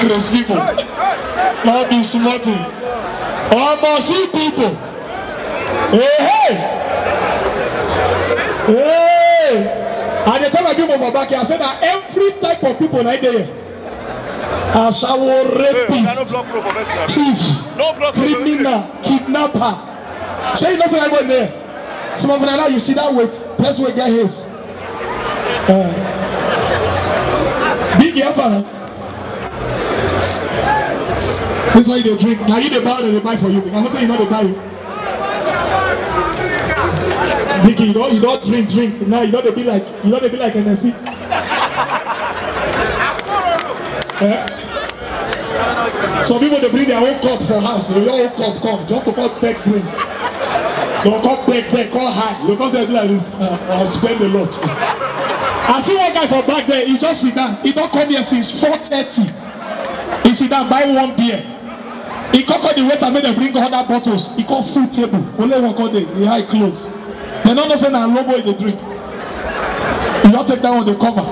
Chris people. Not be smarting. Almost see people. Hey! At the time I came over back here, I said that every type of people like there. Ashawo, rapist, thief, criminal, kidnapper. Say you know something about there. Some of them now you see that weight. Let's wait get his. Big effort. This why they drink. Now you the buy, they buy for you. I'm not saying you know they buy you. Vicky, you don't drink. Now you don't be like NSC. Some people they bring their own cup for house. So your own cup come just to call beg drink. Don't call beg, call high. Because they do like this. I'll spend a lot. I see one guy from back there. He just sit down. He don't come here since 4:30. He sit down, buy one beer. He call the waiter, made them bring other bottles. He call full table. Only one call day. He high close. They don't say that lobo in the drink. You don't take that on the cover.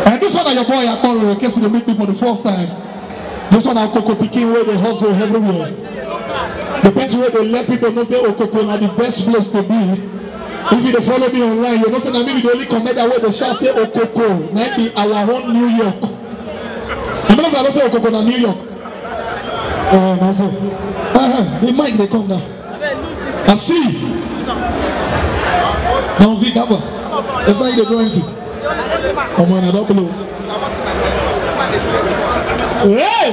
And this one that your boy I call in case they meet me for the first time. This one I Coco picking where they hustle everywhere. The best way they let people know say oh Coco are the best place to be. If you follow me online, you know say that maybe the only comment that way they shout say oh Coco, maybe our own New York. I don't know if I don't say oh Coco na New York. No, so. The mic they come now. I see. Don't think ever. That's like the currency. Oh man, I don't believe. Hey!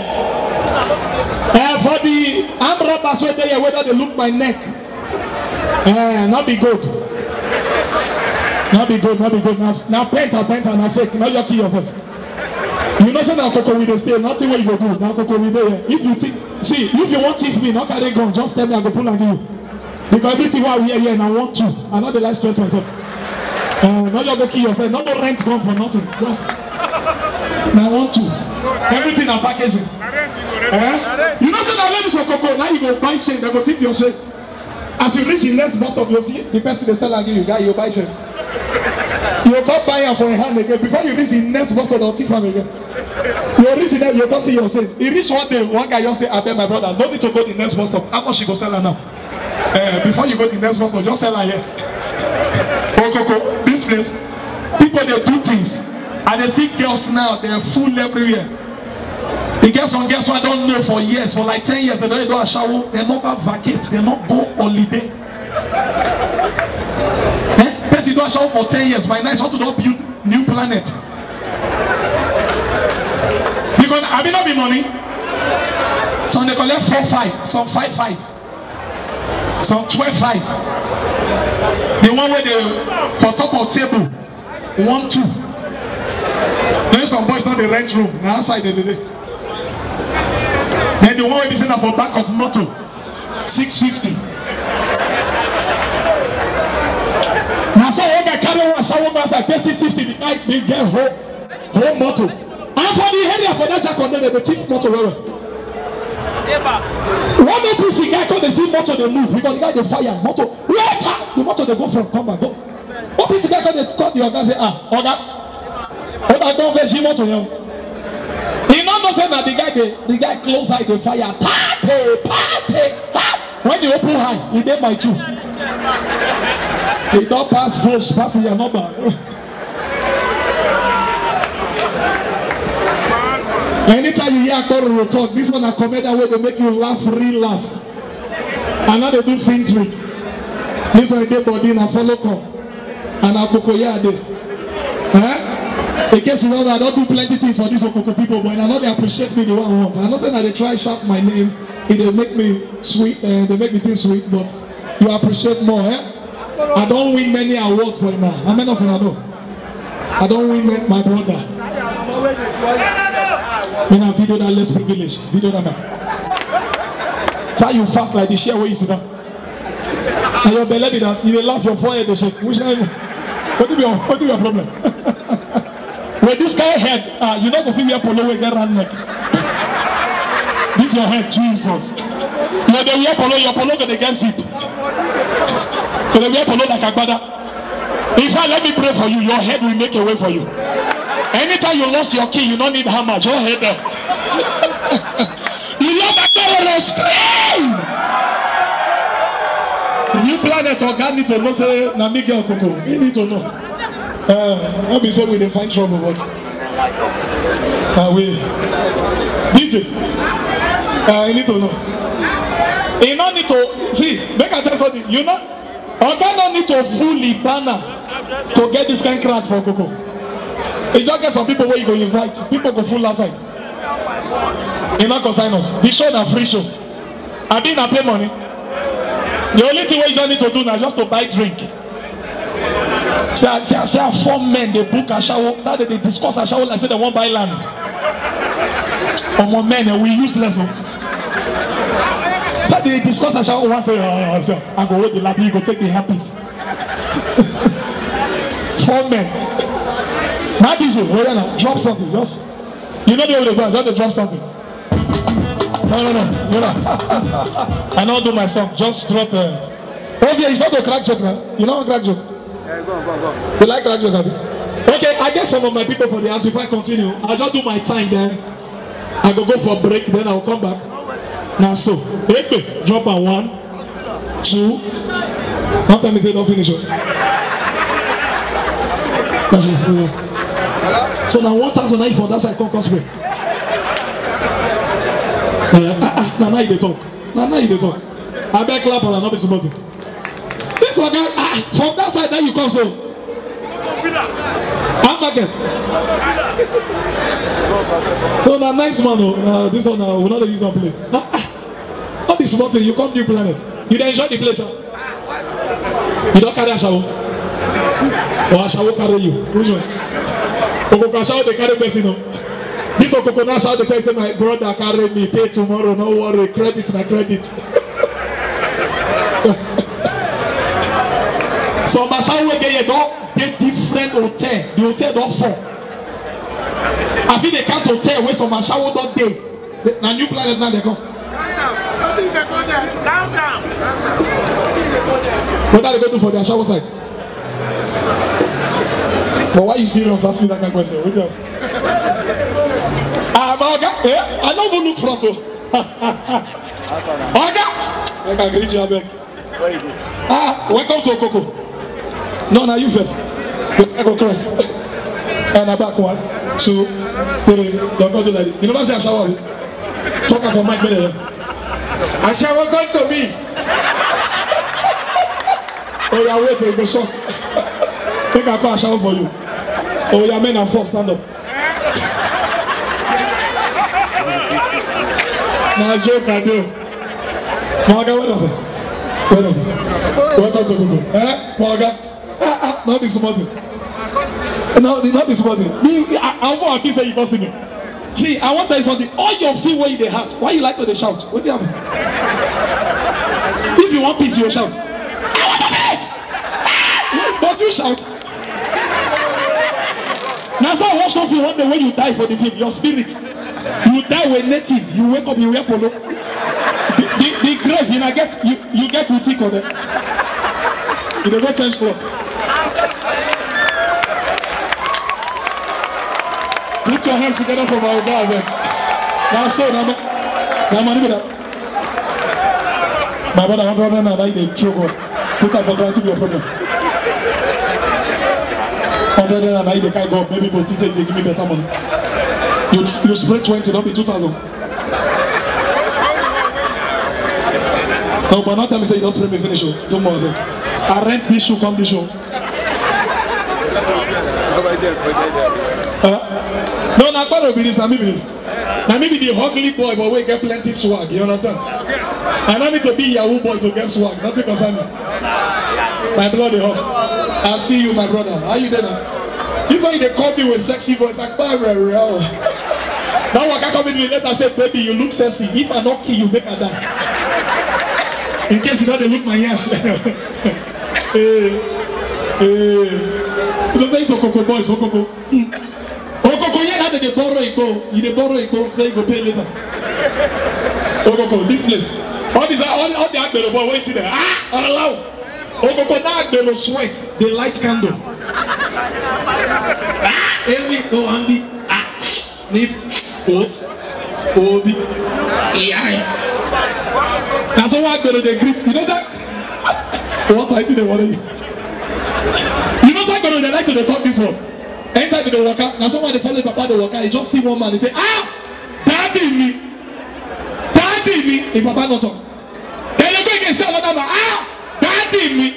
For the arm robbers where they whether they look my neck. Not be good. Not be good. Now paint and fake. Now you kill yourself. You know say now Coco will stay. Nothing what you go do. Now Coco will there. If you see, if you want thief me, not carry gun, just tell me I go pull and give you. Because everything what we are here and I want to. I know the last stress myself. Not you go kill yourself. Not no rent gun for nothing. Just I want to. Everything are packaging. You know say now ladies for Coco. Now you go buy shit. They go tip your shit. As you reach the next bus stop, you see the person they sell and give you guy you buy shit. You go buy her for a hand again. Before you reach the next bus stop, they'll tip her again. You reach there, you go see your shit. You reach one day, one guy just say, I bet my brother, don't need to go to the next bus stop. How much you go sell her now? Before you go to the next bus stop, just sell her here. Oh Coco, this place, people they do things. And they see girls now, they're full everywhere. The girls on girls who I don't know for years, for like 10 years, they don't do a shower, they're not going to vacate, they're not go holiday. Person do a shower for 10 years, by now it's how to build new planet. Because I may not be money. Some they collect 4-5, some 5-5, some 12-5. The one where they for top of table 1-2. Then some boys not the rent room. Now outside the day. Then the one where they send up for back of motor 650. Now so when they carry one shower gas I pay 650. The guy they get whole motor. And for the area for that jack on them the chief motor where. One APC guy come they see motor they move because the guy they fire motor. Later the motor they go from come back go. One APC guy come they cut the organ say order don't vex him motor you. He not say that the guy close eye they fire party. When they open high he did my two. He don't pass first pass your number. Anytime you hear Akoro talk, this one a comedian way they make you laugh, real laugh. And now they do fin trick. This one they body and follow come. And Akokoya they. In case you know that I don't do plenty things for these Okoko people, but I know they appreciate me the way I want. I know say that they try sharp my name, they make me sweet and they make me think sweet, but you appreciate more, I don't win many awards for now. How many of you know? I don't win my brother. In a video that less privilege. Video that man. So you fat like the share where you sit down. And your belly be that you laugh your forehead they shake. Which one? What do your problem? With this guy head, you don't go feel your polo and get round neck. This your head, Jesus. You the wear polo, your polo gonna get zip. You the wear polo like Agbada. In fact, let me pray for you. Your head will make a way for you. Anytime you lost your key, you don't need hammer. Just head up. You love that girl scream. New planet or God need to know say na Miguel Coco. You need to know. I'll be saying we dey find trouble, but we DJ. You need to know. You don't need to see. Make I tell something. You know, Oga don't need to fully banner to get this kind of crowd for Coco. You just get some people where you go invite. People go full outside. You not consign us. The show na free show. I didn't pay money. The only thing we just need to do now is just to buy drink. Say 4 men they book a shower. Say they discuss a shower like say they won't buy land. Or more men and we useless. So they discuss a shower once. Say I go hold the lab. You go take the habit. 4 men. Not easy. Wait now. Drop something. Just you know the way they do. Just drop something. No. I don't do my song. Just drop. Okay, it's not a crack joke now. You know a crack joke. Yeah, go. You like crack joke, okay, I get some of my people for the house. Before I continue, I'll just do my time then. I go for a break, then I'll come back. Now so, drop a 1, 2. One time he said don't finish it. So now 1,000 for that side concourse break. Now you dey talk. Now you dey talk. I beg clap and not be somebody. This one from that side, then you come so. I'm market. No, na nice man. Oh, this one we not use on play. Not be somebody. You come new planet. You dey enjoy the place. Huh? You don't carry a shower. Or a shower carry you. Which one? Okoko shower they carry person. This Okoko now shower they tell say my brother carry me. Pay tomorrow. No worry. Credit na credit. So Mashawo again, you don't get different hotel. The hotel don't fall. I think they can't hotel where some Mashawo don't day. Now new planet now they come. Down. What are they going to do for their shower side? But why you serious asking that kind of question? Oga, I don't even look front. Oga, I can greet you, Abeg. Welcome to Okoko. No, now you first. I go cross. And I back 1, 2, 3. Don't go do like this. You never say I shower. Talk for Mike Miller. I shower come to me. Oh, yeah, wait till you go shock. Think I call a shower for you. Oh, yeah, men and 4 stand up. Now, joke I do. Morgan, what does it? Welcome to Google. Morgan? Not be smarting. No, not be smarting. I want to say you can't see me. See, I want to tell you something. All your feet where you they hurt. Why you like to they shout? What do you have? If you want peace, you shout. I want the peace! But you shout. Now, so I watch off you one day when you die for the film. Your spirit. You die with native. You wake up, you wear polo. The grave, you get boutique on there. You don't go change clothes. Put your hands together for my guy, man. Now, so, now, money with that. My brother, I'm going to buy the trouble. Put up for going to be a problem. I'm going to buy the guy go. Maybe but you say they give me better money. You spread 20, don't be 2,000. No, but not tell me say you don't spray me finish show. Don't bother. I rent this show, come this show. No, not part of this, Now maybe the ugly boy, but we get plenty swag, you understand? I don't need to be Yahoo boy to get swag, nothing concern me. My bloody horse. I'll see you, my brother. How you doing? This one they call me with sexy voice, like now I can come in with later say, baby, you look sexy. If I not kill you, make her die. In case you don't look my yash. You don't say it's Okoko boys, Okoko. Okoko, yeah, now they borrow it go. You borrow it go, say you go pay later. Okoko, this place. All the actor boy, what you see there? Allow. Okoko, now they sweat. They light candle. Every no Andy, nip, post, Obi, AI. That's all I go to the greet. You know that? What I think they want you. You know that they like to talk this one. Anytime they walk out, now someone they follow Papa they walk out, he just see one man, he say, daddy me. Daddy me. If Papa not talk. Then they go against another man, daddy me.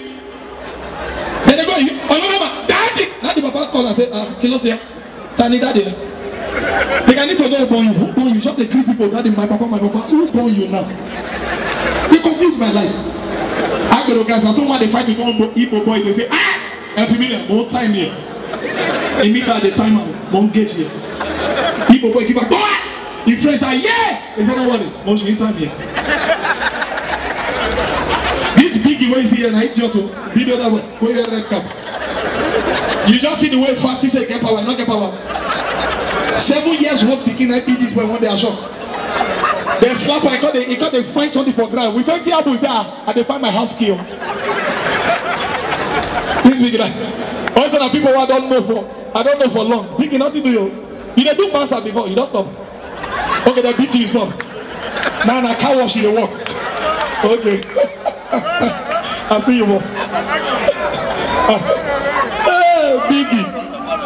Then they go, another man, daddy. Now the Papa call and say, Kilos here. Tani daddy. They can need to know upon you. Who born you? Just the three people, daddy, my Papa. Who born you now? You confuse my life. I go to guys and someone they fight with one Igbo boy, they say, familiar, won't time here. And mix out the time and won't get here. Igbo boy give back, the French are, yeah! They say, no worry, won't you time here. This biggie way see and I hit you also, video that way, go your red cap. You just see the way fat he say get power, not get power. 7 years work picking I did this boy one day I shocked. They slap her, he got they find something for ground. We say Tiabu is there, and they find my house key. This big guy. Also the people who I don't know for long. Big nothing to you. You did do master before, you don't stop. Okay, they beat you stop. Now I can't wash you the walk. Okay. I see you boss. Hey, Biggie.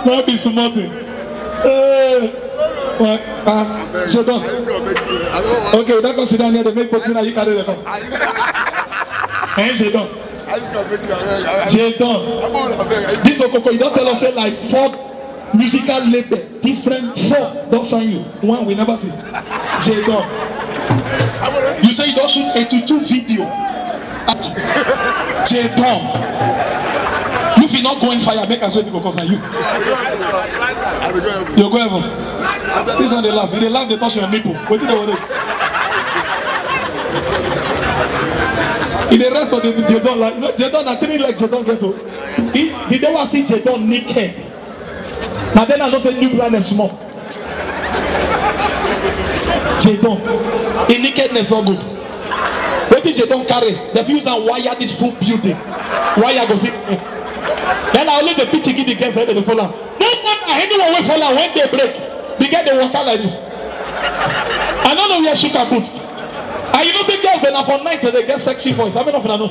Not be smarting. Jedon. Okay, don't go sit down here. They make boxing and you carry the cup. Jedon. This Okoko, you don't tell us say like 4 musical label, different 4. Don't sign you. One we never see. Jedon. You say you don't shoot 82 video at Jedon. If you're not going fire, make us wait to go cause you. You go heaven. This one they laugh. They laugh, they touch your nipple. What do they want to do? In the rest of the Jedon, like, Jedon, I think like Jedon get to. Did they want to see Jedon naked? Now then I don't say new plan is small. Jedon. In nakedness not good. What did Jedon carry? They fuse and wire this full building. Wire goes in. Then I only the pitch give the girls and they fall out. No one anyone will fall out when they break. They get the water like this. I don't know where she can put. And you know say girls enough for night they get sexy voice. How many of you know?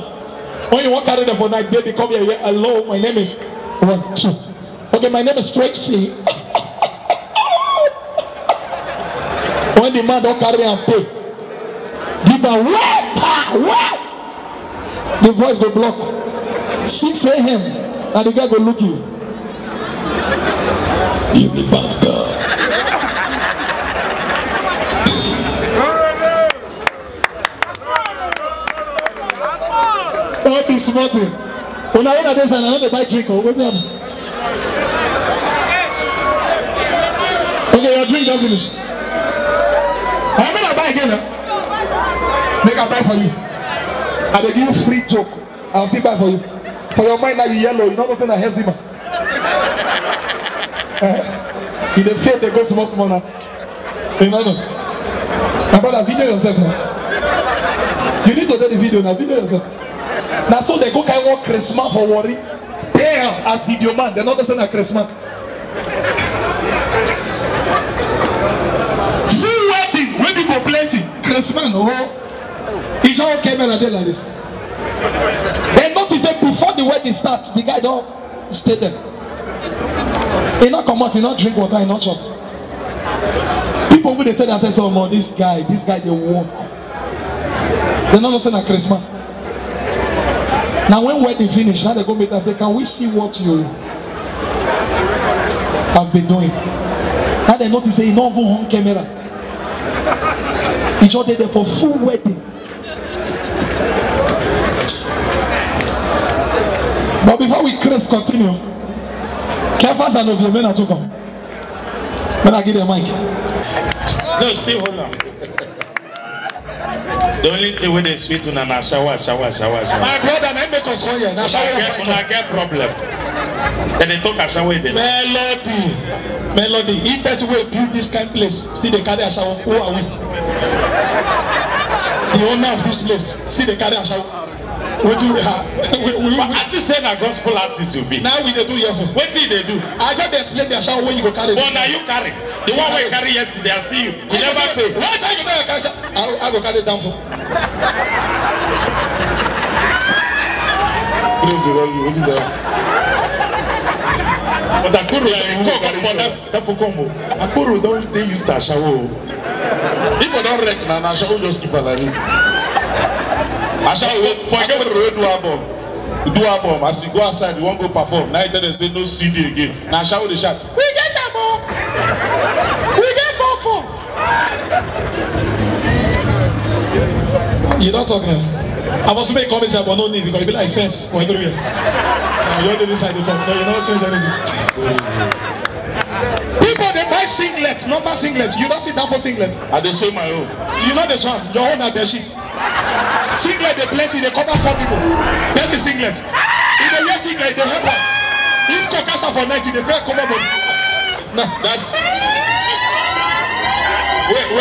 When you walk carry them for night, baby come here. Hello, my name is 1, 2. Okay, my name is Tracy. When the man don't carry and pay, give her water. The voice will block. 6 a.m. and the guy go look you. You be bad girl. Don't be smarting. When I hear this and I know they buy drink, what's up? Okay, your drink don't finish. I mean I buy again. Make I buy for you. I will give you free joke. I'll still buy for you. For your mind now you yellow, you don't say that hezima. In the field they go small now. You know? My brother, video yourself now. You need to do the video now, video yourself. Now so they go carry one Christmas for worry. Pay as video man, they're not the same as Christmas. Full wedding, when people plenty. Christmas, oh. It's all camera there like this. Then notice that before the wedding starts, the guy don't stay there. He not come out, he not drink water, he not chop. People will tell themselves, oh man, this guy they walk. They're not saying at Christmas. Now when wedding finish, now they go meet us, say, can we see what you have been doing? Now they notice say, no home camera. It's all there for full wedding. But before we continue, careful and of your men are to come. When I give you a mic. No, still hold on. The only thing when they sweet on a shower. My brother, I make us one here. Now I get problem. Then they talk a shower them. Melody. If person will build this kind of place, see they carry a shower. Who are we? The owner of this place, see they carry a shower. What do we artist say na gospel artist you be. now we dey do yes. Wetin dey do? I just explain the shower where you go carry. But na you carry. The one wey you carry yesterday, I see you. You never pay. Why time you never carry? I go carry down for. Praise the Lord. Wetin dey? But Akoro that for come. Akoro don dey use that shower. If I don't wreck na shower just keep am like this. Ashawo forget the road do album. As you go outside, you won't go perform. Now you tell them say no CD again. Now Ashawo dey shout. We get them all. We get 4-4. You don't talk now. I must make comments about no need because you be like fence for everywhere. You don't decide to talk. No, you don't change anything. People they buy singlet, number singlet. You don't sit down for singlet. I dey sew my own. You know this one. Your own are the shit. Singlet they plenty. They cover 4 people. That's a singlet. If they wear singlet, they help one. If Kokasha for 90, they try cover body. No, that. Wait.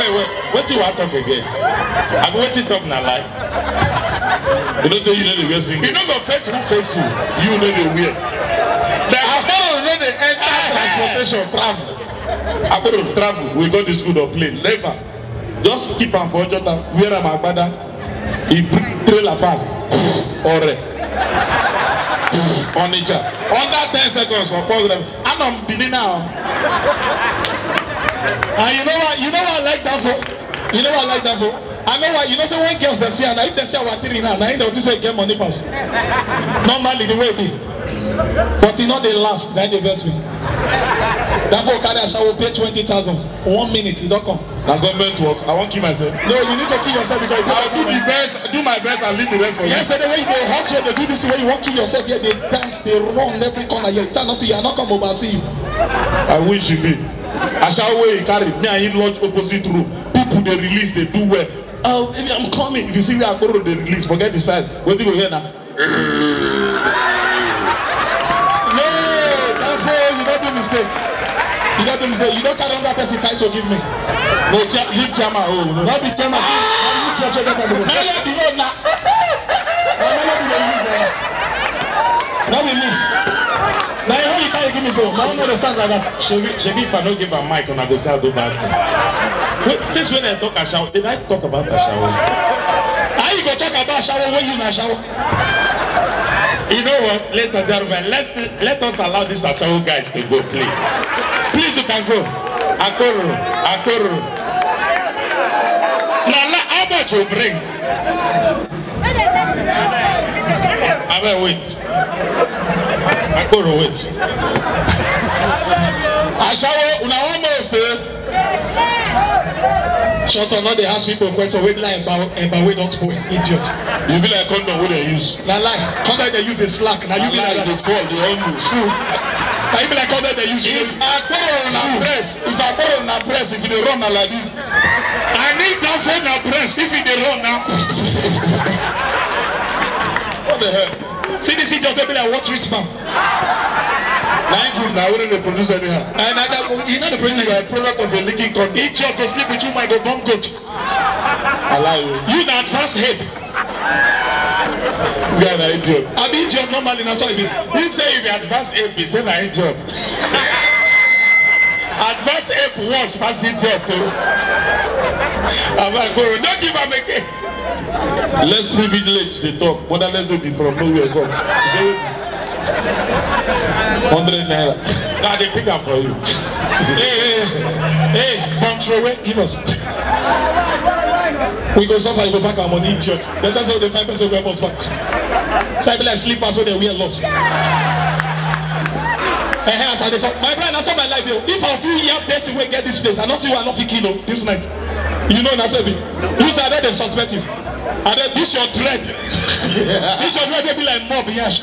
What do you want to talk again? I'm waiting talk na lie. You don't say you know the wear singlet. You know go face who face you. You know the wear. The Akoro know the enter transportation travel. Akoro travel. We got this good of plane. Never. Just keep am for Jota. Wear am agbada. He trailer pass. Ore. On each other. Under 10 seconds for program. I'm on beginning now. And you know what I like that for? You know what I like that for? I know what you know. So when girls they see, and if they say our 3 now, they don't say get money pass. Normally the way it be, but you know they last. Then they verse me. Therefore, carry a shower pay 20,000. 1 minute, he don't come. Now government work. I won't kill myself. No, you need to kill yourself because you I'll do the best, do my best, and leave the rest for you. Yesterday when they hustle, they do this way. You won't kill yourself. Yeah, they dance, they run every corner. You cannot see. You not come over see you. I wish you be. I shall wait. Carry me and you lodge opposite room. People they release, they do well. Oh, maybe I'm coming. If you see me, I borrow the release. Forget the size. What do you go here now? No, therefore you don't do mistake. You don't do mistake. You don't carry another person title to give me. No, leave chairman. Oh, no. Not the chairman. Melody road now. Melody they use there. Not with me. Now you can't give me so. I don't know the sound like that. Shebi, if I don't give a mic, I go say I do bad thing. Since when I talk a shower, did I talk about a shower? How you go talk about shower when you in a shower? You know what, ladies and gentlemen, let us allow these shower guys to go, please. Please, you can go. Akoro. Now, how much you bring? I will wait. Akoro, wait. Ashawo, una almost shut up, now they ask people questions. Wait, lie about we don't spoil, idiot. You be like condom what they use. Now lie, condom they use the slack. Now you be like the fall, the almost. Now you be like condom they use. If Akoro na press, if they run like this, I need that phone na press. If they run now, what the hell? See this idiot, they be like what wristband. Now wouldn't they produce anyhow? And you know the president is a product of a leaking condom. Idiot, go sleep with you, my go bomb goat. I lie you. You na advance head. This guy na idiot. I be idiot normally, that's what I mean. He say if you advance ape, he say na idiot. Advance ape once pass idiot too. I'm like, don't give am again. Less privilege they talk, but let's do it from nowhere come. So 100 naira. Now they pick up for you. Hey, bomb throw away, give us. We go suffer, you go back our money, idiot. That's how the 5% wear us back. So I be like sleepers so they wear loss. As I talk, my brother, that's what my life is. If I feel here, best way get this place, I don't see why I not fit kilo this night. You know that's what I mean. You say that they suspect you. And then this your dread. This your dread, they be like mob, yash.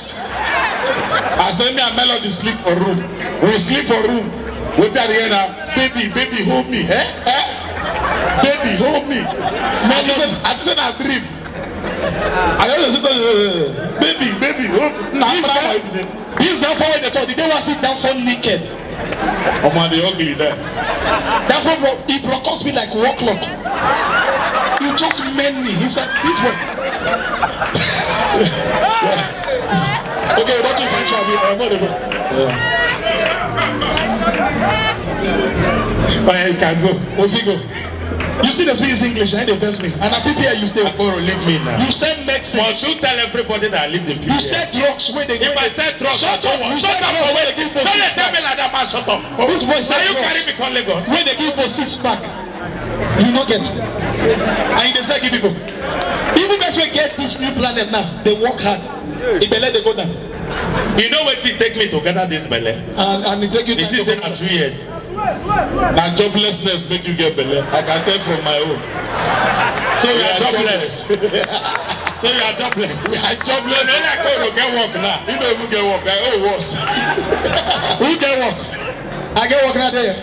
I send me a Melody sleep for room. We sleep for room. What are you now? Baby, hold me. Baby, hold me. I said I dream. I don't say, baby, hold me. This down for the talk. They want to sit down for naked. Oh man, they ugly there. Therefore, it broadcasts me like 1 o'clock. You just made me. He said, this way. Okay, what you find Travis? You can go. Off you go. You see the speech English, and they verse me. And I prepare you stay. Akoro, leave me now. You said medicine. Must you tell everybody that I leave the people? You said drugs where they. If I said drugs, shut up. You said drugs where they give Don't let tell me like that, man. Shut up. This boy said you carry me to Lagos. Where they give us 6 pack. You not get. And they say give people. Even guys we get this new planet now, they work hard. If they let they go down. You know what it take me to gather this belly? And it take you. It is in 2 years. Now joblessness make you get belly. I can tell from my own. So you are jobless. So you are jobless. We are jobless. Then I go to get work now. You don't even get work. Oh, worse. Who get work? I get work now there.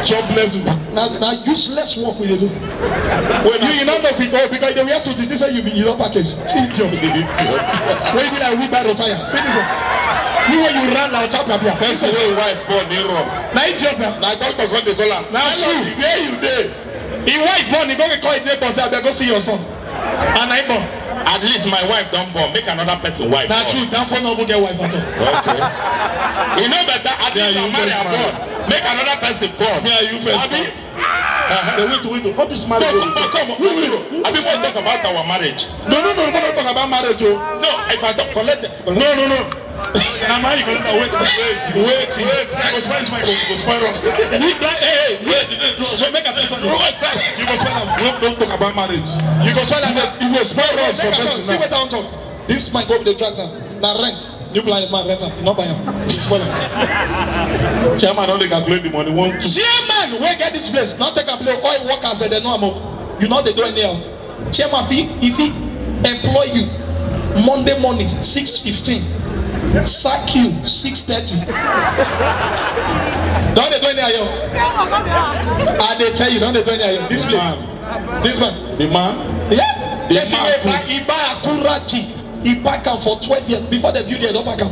Jobless. Now useless work we dey do. When you not know because they wear suit, they say you don't package. See job. When you be like we buy the tire. See this one. You when you run out chop your That's the way wife born in wrong. Now you job. Now doctor come the call am. Now where you dey? He wife born, he go call his neighbor say go see your son. And I born. At least my wife don't born. Make another person wife. Now true, don't for no go get wife at all. Okay. You know better. At least I marry abroad. Make another person born. Yeah, you first. Wait. All this marriage. Come on. I before talk about our marriage. No, we don't talk about marriage. No, if I don't collect it. No. Now man, you gonna wait. Because where is my go spoil us? Wait. Make a test on you. You go spoil them. Don't talk about marriage. You go spoil them. You go spoil us for person. See what I'm talking. This might go the drag now. Now rent. New planet man rent. Not buy him. Spoil him. Chairman only calculate the money. Chairman, where get this place? Not take a play. All workers that they know about. You know they do it now. Chairman, if he employ you Monday morning 6:15. Sack you 6:30. Don't they do any ayo? And they tell you, don't they do any ayo? This place. This man. The man? Yeah. He buy a Kurachi. He pack him for 12 years. Before they build it, don't pack him.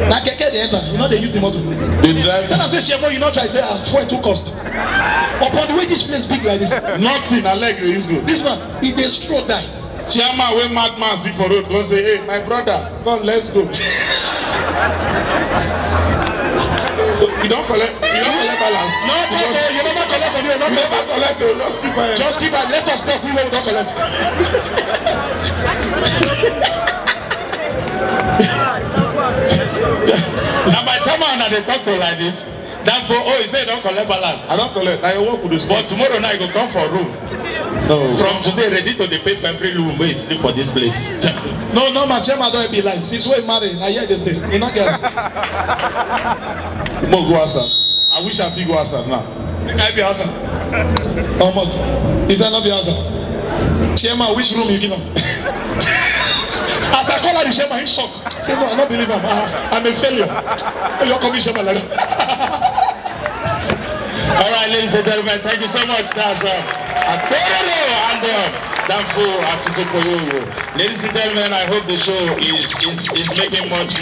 Now keke they enter. You know they use the motor. They drive. Then I say, Shemo, you not try to say, fuel too cost. Upon the way this place big like this. Nothing, I like this good. This man, he dey stroll die. Chairman wey madman see for road go say, hey, my brother, come let's go. You don't collect balance. No, you never collect money. Never collect. Just keep it. Let us stop. We will not collect. Now by chairman they talk to like this. That's for you say you don't collect balance. I don't collect. I work with the sport. Tomorrow night you go come for room. No. From today ready to pay for every room where you sleep for this place. No, my chairman don't be like. Since we married, now here they stay. You not get. Mo go outside. I wish I fit go outside now. Can I be outside? How much? It not be outside. Chairman, which room you give him? As I call her the chairman, he's shocked. Say no, I don't believe him. I'm a failure. You're coming chairman like that. All right, ladies and gentlemen, thank you so much. That's and ladies and gentlemen, I hope the show is making much